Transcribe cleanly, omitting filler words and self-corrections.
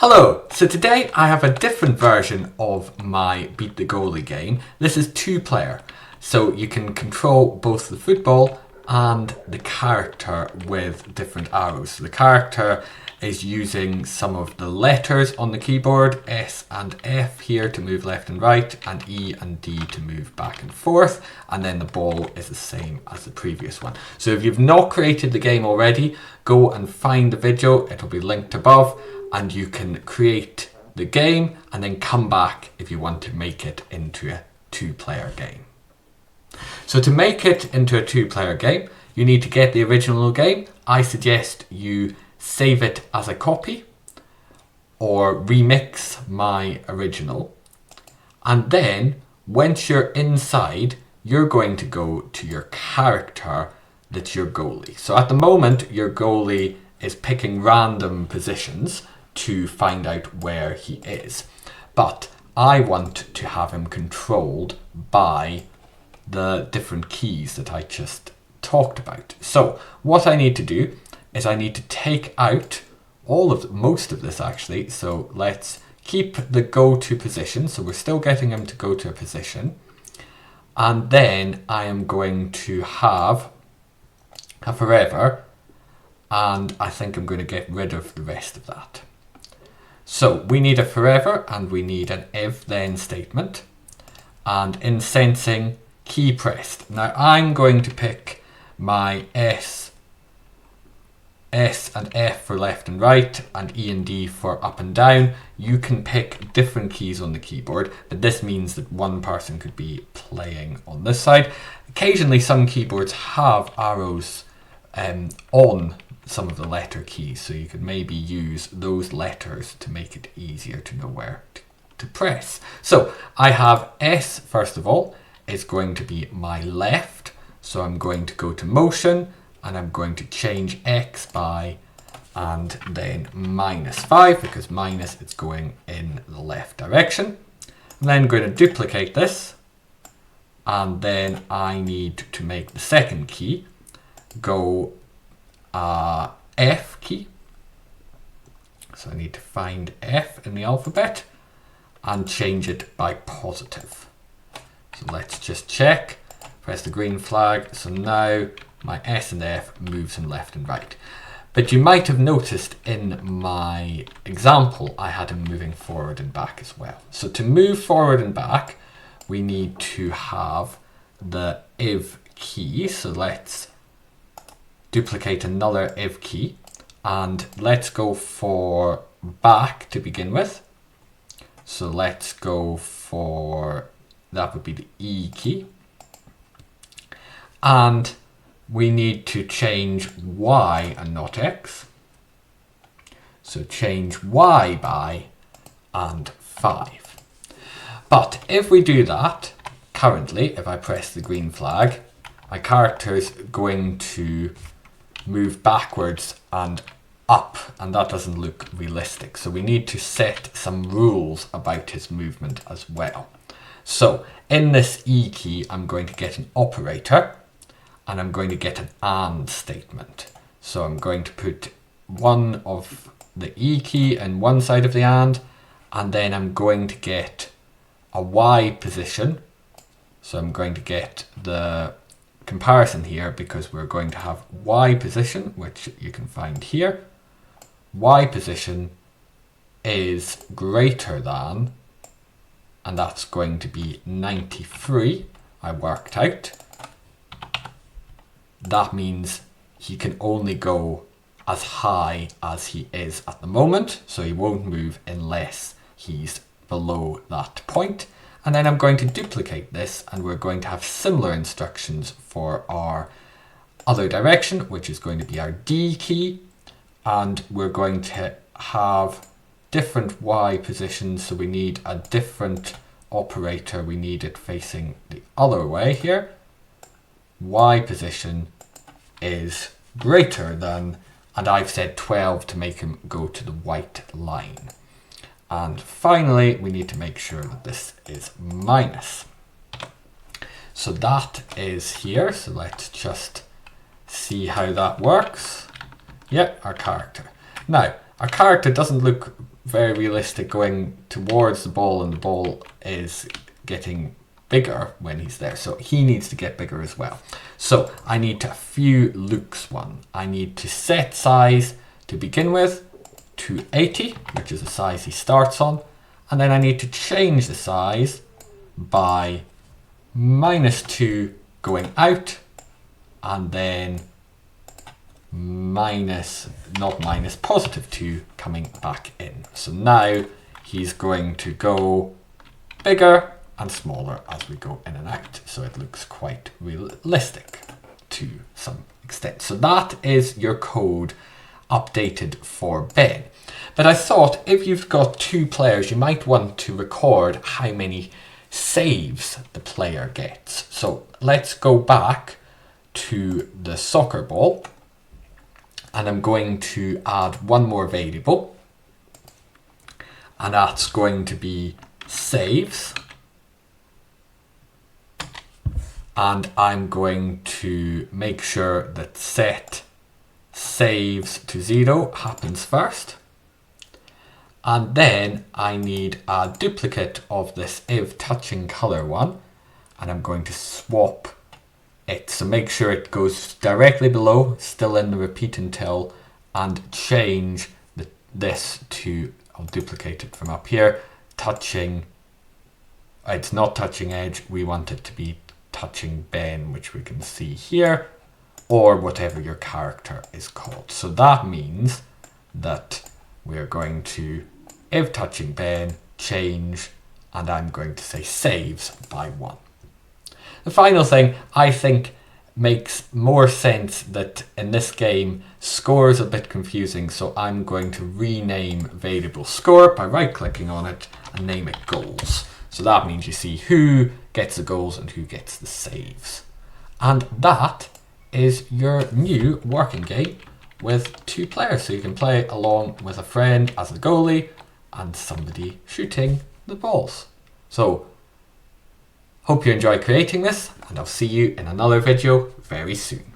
Hello, so today I have a different version of my Beat the Goalie game. This is 2-player, so you can control both the football and the character with different arrows. So the character is using some of the letters on the keyboard, S and F here to move left and right, and E and D to move back and forth, and then the ball is the same as the previous one. So if you've not created the game already, go and find the video, it'll be linked above, and you can create the game and then come back if you want to make it into a 2-player game. So to make it into a 2-player game, you need to get the original game. I suggest you save it as a copy or remix my original. And then once you're inside, you're going to go to your character that's your goalie. So at the moment, your goalie is picking random positions to find out where he is. But I want to have him controlled by the different keys that I just talked about. So what I need to do is I need to take out most of this actually. So let's keep the go to position. So we're still getting him to go to a position. And then I am going to have a forever. And I think I'm going to get rid of the rest of that. So we need a forever and we need an if then statement. And in sensing, key pressed. Now I'm going to pick my S and F for left and right, and E and D for up and down. You can pick different keys on the keyboard, but this means that one person could be playing on this side. Occasionally some keyboards have arrows on some of the letter keys, so you could maybe use those letters to make it easier to know where to press. So I have S, first of all, is going to be my left, so I'm going to go to motion and I'm going to change X by and then -5, because minus it's going in the left direction. And then I'm going to duplicate this, and then I need to make the second key go F key. So I need to find F in the alphabet and change it by positive. So let's just check. Press the green flag. So now my S and F moves him left and right. But you might have noticed in my example, I had him moving forward and back as well. So to move forward and back, we need to have the if key. So let's duplicate another if key, and let's go for back to begin with. So let's go for, that would be the E key. And we need to change Y and not X. So change Y by and 5. But if we do that, currently, if I press the green flag, my character is going to move backwards and up, and that doesn't look realistic. So we need to set some rules about his movement as well. So in this E key, I'm going to get an operator and I'm going to get an AND statement. So I'm going to put one of the E key in one side of the AND, and then I'm going to get a Y position. So I'm going to get the comparison here, because we're going to have Y position, which you can find here. Y position is greater than, and that's going to be 93, I worked out. That means he can only go as high as he is at the moment, so he won't move unless he's below that point. And then I'm going to duplicate this, and we're going to have similar instructions for our other direction, which is going to be our D key. And we're going to have different Y positions, so we need a different operator. We need it facing the other way here. Y position is greater than, and I've said 12 to make him go to the white line. And finally, we need to make sure that this is minus. So that is here. So let's just see how that works. Yeah, our character. Now, our character doesn't look very realistic, going towards the ball, and the ball is getting bigger when he's there. So he needs to get bigger as well. So I need to view Luke's one. I need to set size to begin with to 80, which is the size he starts on. And then I need to change the size by -2 going out, and then +2 coming back in. So now he's going to go bigger and smaller as we go in and out. So it looks quite realistic to some extent. So that is your code updated for Ben. But I thought if you've got 2 players, you might want to record how many saves the player gets. So let's go back to the soccer ball, and I'm going to add one more variable, and that's going to be saves. And I'm going to make sure that set saves to 0 happens first. And then I need a duplicate of this if touching color one, and I'm going to swap it. So make sure it goes directly below, still in the repeat until, and change this to, I'll duplicate it from up here, touching, it's not touching edge, we want it to be touching Ben, which we can see here, or whatever your character is called. So that means that we're going to, if touching Ben, change, and I'm going to say saves by 1. The final thing I think makes more sense that in this game score is a bit confusing, so I'm going to rename variable score by right clicking on it and name it goals. So that means you see who gets the goals and who gets the saves. And that is your new working game with 2 players. So you can play along with a friend as a goalie and somebody shooting the balls. So hope you enjoy creating this, and I'll see you in another video very soon.